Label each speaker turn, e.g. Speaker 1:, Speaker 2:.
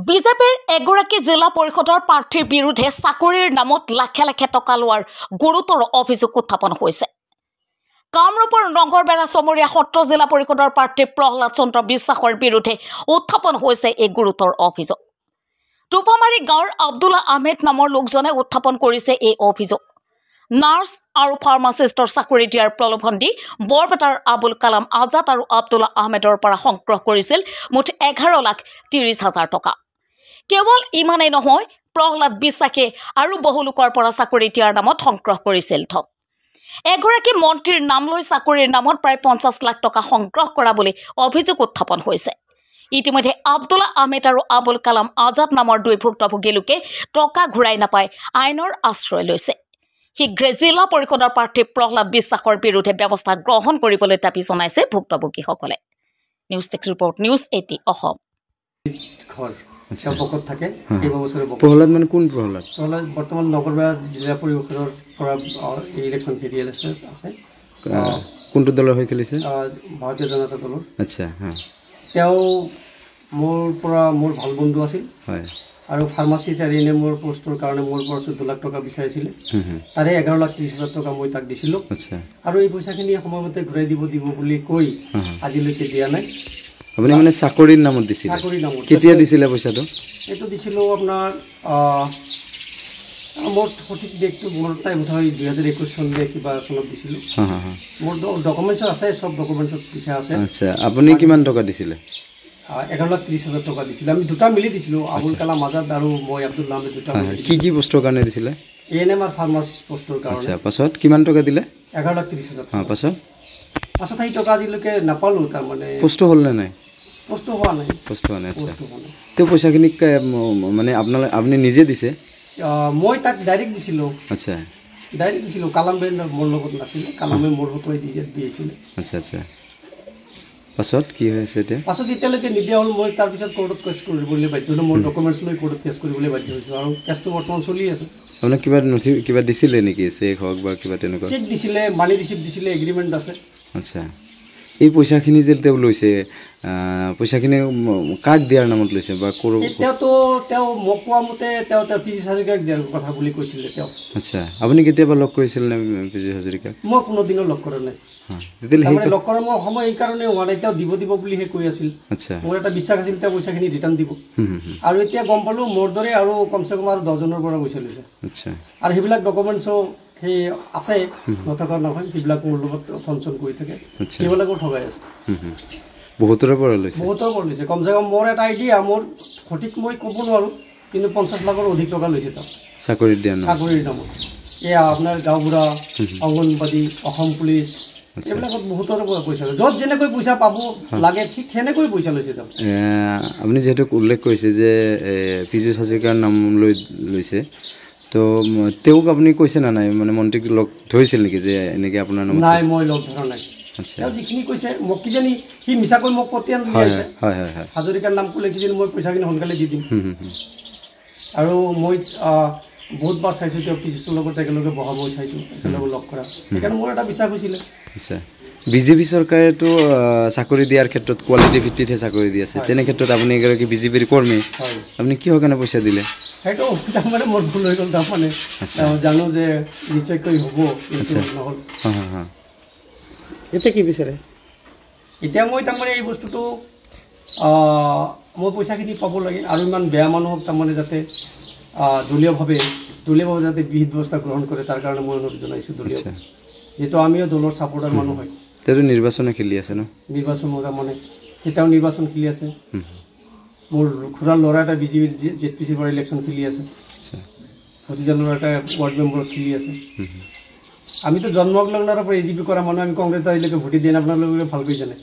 Speaker 1: বিজেপিৰ এগৰাকী জিলা পৰিষদৰ প্ৰাৰ্থীৰ বিৰুদ্ধে চাকৰিৰ নামত লাখে লাখে টকা লোৱাৰ গুৰুতৰ অভিযোগ উত্থাপন হৈছে। কামৰূপৰ নগৰবেৰা চমৰীয়া সত্ৰ জিলা পৰিষদৰ প্ৰাৰ্থী প্ৰহ্লাদ চন্দ্ৰ বিশ্বাসৰ বিৰুদ্ধে উত্থাপন হৈছে এই গুৰুতৰ অভিযোগ। টোপামাৰী গাঁৱৰ আব্দুল্লা আহমেদ নামৰ লোকজনে উত্থাপন কৰিছে এই অভিযোগ। নাৰ্ছ আৰু ফাৰ্মাচিষ্টৰ চাকৰি দিয়াৰ প্ৰলোভন দি বৰপেটাৰ আবুল কালাম আজাদ আৰু আব্দুল্লা আহমেদৰ পৰা সংগ্ৰহ কৰিছিল মুঠ 11,30,000 টকা। কেৱল ইমানেই নহয়, প্ৰহ্লাদ বিশ্বাসে আৰু বহু লোকৰ পৰা চাকৰি দিয়াৰ নামত সংগ্ৰহ কৰিছিল ধন। এগৰাকী মন্ত্ৰীৰ নাম লৈ চাকৰিৰ নামত প্ৰায় 50 লাখ টকা সংগ্ৰহ কৰা বুলি অভিযোগ উত্থাপন হৈছে। ইতিমধ্যে আব্দুল্লা আহমেদ আৰু আবুল কালাম আজাদ নামৰ দুই ভুক্তভোগী লোকে টকা ঘূৰাই নাপাই আইনৰ আশ্ৰয় লৈছে। শীঘ্ৰে জিলা পৰিষদৰ প্ৰাৰ্থী প্ৰহ্লাদ বিশ্বাসৰ বিৰুদ্ধে ব্যৱস্থা গ্ৰহণ কৰিবলৈ দাবী জনাইছে ভুক্তভোগীসকলে। News text report, news 80 Assam.
Speaker 2: Prahlad মানে কোন প্ৰহ্লাদ?
Speaker 3: প্ৰহ্লাদ বৰ্তমান নগৰবেৰা জিলা পৰিষদৰ পৰা ইলেকশ্যন ফেৰিয়েল আছে।
Speaker 2: কোনটো দলৰ হৈ খেলিছে?
Speaker 3: ভাৰতীয় জনতা দলৰ।
Speaker 2: আচ্ছা,
Speaker 3: তেওঁ মোৰ ভাল বন্ধু আছিল।
Speaker 2: হয়।
Speaker 3: আৰু ফাৰ্মাচিষ্ট মোৰ পোষ্টৰ কাৰণে মোৰ পৰা 14 লাখ টকা বিচাৰিছিলে। তাৰে 11,30,000 টকা মই তাক দিছিলোঁ। আৰু এই পইচাখিনি সময়মতে ঘূৰাই দিব বুলি কৈ আজিলৈকে দিয়া নাই।
Speaker 2: আপুনি মানে চাকৰিৰ নামত দিছিল?
Speaker 3: চাকৰিৰ নামত।
Speaker 2: কেতিয়া দিছিলে পইচাটো?
Speaker 3: এইটো দিছিলোঁ আপোনাৰ মোৰ সঠিক ডেটটো মনত নাই, বোধহয় 2021 চনলৈ কিবা চনত দিছিলোঁ। মোৰ ডকুমেণ্টছত আছে, চব ডকুমেণ্টছত লিখা আছে।
Speaker 2: আচ্ছা, আপুনি কিমান টকা দিছিলে?
Speaker 3: 11,30,000 টকা দিছিলোঁ। আমি দুটা মিলি দিছিলোঁ, আবুল কালাম আজাদ আৰু মই আব্দুল্লা আহমেদ দুটা মিলি।
Speaker 2: কি পষ্টৰ কাৰণে দিছিলে?
Speaker 3: ANM আৰু ফাৰ্মাচিষ্ট পষ্টৰ কাৰণে।
Speaker 2: আচ্ছা, পাছত কিমান টকা দিলে?
Speaker 3: 11,30,000 টকা।
Speaker 2: পাছত
Speaker 3: সেই টকা আজিলৈকে নাপালোঁ। তাৰমানে
Speaker 2: পোষ্ট হ'ল নে নাই?
Speaker 3: পোষ্ট হোৱা নাই।
Speaker 2: আচ্ছা, তেওঁ পইচাখিনি মানে আপুনি নিজে দিছে?
Speaker 3: মই তাক ডাইৰেক্ট দিছিলোঁ।
Speaker 2: আচ্ছা,
Speaker 3: ডাইৰেক্ট দিছিলোঁ। কালামে মোৰ লগত নাছিলে, কালামে মোৰ হতুৱাই দিয়েছিলে।
Speaker 2: আচ্ছা, পাছত কি হৈছে এতিয়া?
Speaker 3: পাছত এতিয়ালৈকে নিদিয়া হ'ল। মই তাৰপিছত কোৰ্টত কেছ কৰিবলৈ বাধ্য হ'লোঁ। মোৰ ডকুমেণ্টছ লৈ কোৰ্টত কেছ কৰিবলৈ বাধ্য হৈছোঁ আৰু কেছটো বৰ্তমান চলি আছে।
Speaker 2: আপোনাক কিবা দিছিলে নেকি? চেক হওক বা কিবা তেনেকুৱা?
Speaker 3: চেক দিছিলে, মানি ৰিচিপ্ট দিছিলে, এগ্ৰিমেণ্ট আছে।
Speaker 2: আচ্ছা, এই পইচাখিনি যে তেওঁ লৈছে, পইচাখিনি কাক দিয়াৰ নামত লৈছে বা
Speaker 3: তেওঁ মোক কোৱা মতে তেওঁ PG হাজৰিকাক দিয়াৰ কথা বুলি কৈছিলে তেওঁ।
Speaker 2: আচ্ছা, আপুনি কেতিয়াবা লগ কৰিছিল নে PG হাজৰিকাক?
Speaker 3: মই কোনোদিনো লগ কৰা নাই। তেতিয়াহ'লে লগ কৰাৰ মোৰ সময় এইকাৰণে হোৱা নাই, তেওঁ দিব বুলিহে কৈ আছিল।
Speaker 2: আচ্ছা,
Speaker 3: মোৰ এটা বিশ্বাস আছিল তেওঁ পইচাখিনি ৰিটাৰ্ণ দিব। আৰু এতিয়া গম পালোঁ মোৰ দৰে আৰু কমচে কম আৰু 10জনৰ পৰা পইচা লৈছে।
Speaker 2: আচ্ছা, আৰু
Speaker 3: সেইবিলাক ডকুমেণ্টছো সেই আছে, নথকা নহয়। সেইবিলাক মোৰ লগত ফোন কৰি থাকে, সেইবিলাকো ঠগাই আছে।
Speaker 2: বহুতৰ পৰা লৈছে? কমচে কম মোৰ এটা আইডিয়া, মোৰ সঠিক মই ক'ব নোৱাৰোঁ, কিন্তু 50 লাখৰ অধিক টকা লৈছে তেওঁ চাকৰিৰ নামত। এয়া আপোনাৰ গাঁওবুঢ়া, অংগনবাদী, অসম পুলিচ, এইবিলাকত বহুতৰ পৰা পইচা লৈছে। য'ত যেনেকৈ পইচা পাব লাগে ঠিক সেনেকৈ পইচা লৈছে তেওঁ। আপুনি যিহেতু উল্লেখ কৰিছে যে PG হাজৰিকাৰ নাম লৈছে, তো তেওঁক আপুনি কৈছে না নাই, মানে মন্ত্ৰীক লগ ধৰিছিল নেকি যে এনেকৈ আপোনাৰ নাম?
Speaker 3: নাই, মই লগ ধৰা নাই। তেওঁ যিখিনি কৈছে মোক কিজানি সি মিছাকৈ মোক পতিয়ান দি আছে। হাজৰিকাৰ নাম ক'লে কিজানি মই পইচাখিনি সোনকালে দি দিম। আৰু মই বহুতবাৰ চাইছোঁ তেওঁ PGৰ লগত একেলগে বহাব চাইছোঁ, একেলগে লগ কৰা। সেইকাৰণে মোৰ এটা বিশ্বাস হৈছিলে।
Speaker 2: আচ্ছা, বিজেপি চৰকাৰেতো চাকৰি দিয়াৰ ক্ষেত্ৰত কোৱালিটি ভিত্তিতহে চাকৰি দি আছে। তেনে ক্ষেত্ৰত আপুনি এগৰাকী বিজেপিৰ কৰ্মী, আপুনি কিহৰ কাৰণে পইচা দিলে?
Speaker 3: সেইটো তাৰমানে মোৰ ভুল হৈ গ'ল। তাৰমানে জানো যে নিশ্চয়কৈ হ'ব, নহ'ল। এতিয়া কি বিচাৰে? এতিয়া মই তাৰমানে এই বস্তুটো মই পইচাখিনি পাব লাগে আৰু ইমান বেয়া মানুহক তাৰমানে যাতে দলীয়ভাৱে যাতে বিহিত ব্যৱস্থা গ্ৰহণ কৰে, তাৰ কাৰণে মই অনুৰোধ জনাইছোঁ দলীয়। যিহেতু আমিও দলৰ ছাপোৰ্টাৰ মানুহ হয়।
Speaker 2: তেওঁতো নিৰ্বাচনে খেলি আছে ন?
Speaker 3: নিৰ্বাচন তাৰমানে তেওঁ নিৰ্বাচন খেলি আছে। মোৰ খুৰাৰ ল'ৰা এটা বিজেপিৰ ZPCৰ পৰা ইলেকশ্যন খেলি আছে। ভতিজা ল'ৰা এটা ৱাৰ্ড মেম্বাৰত খেলি আছে। আমিতো জন্মগ্লগ্নৰ পৰা AGP কৰা মানুহ, আমি কংগ্ৰেছ আজিলৈকে ভোট দিয়া নাই, আপোনালোকে ভালকৈ জানে।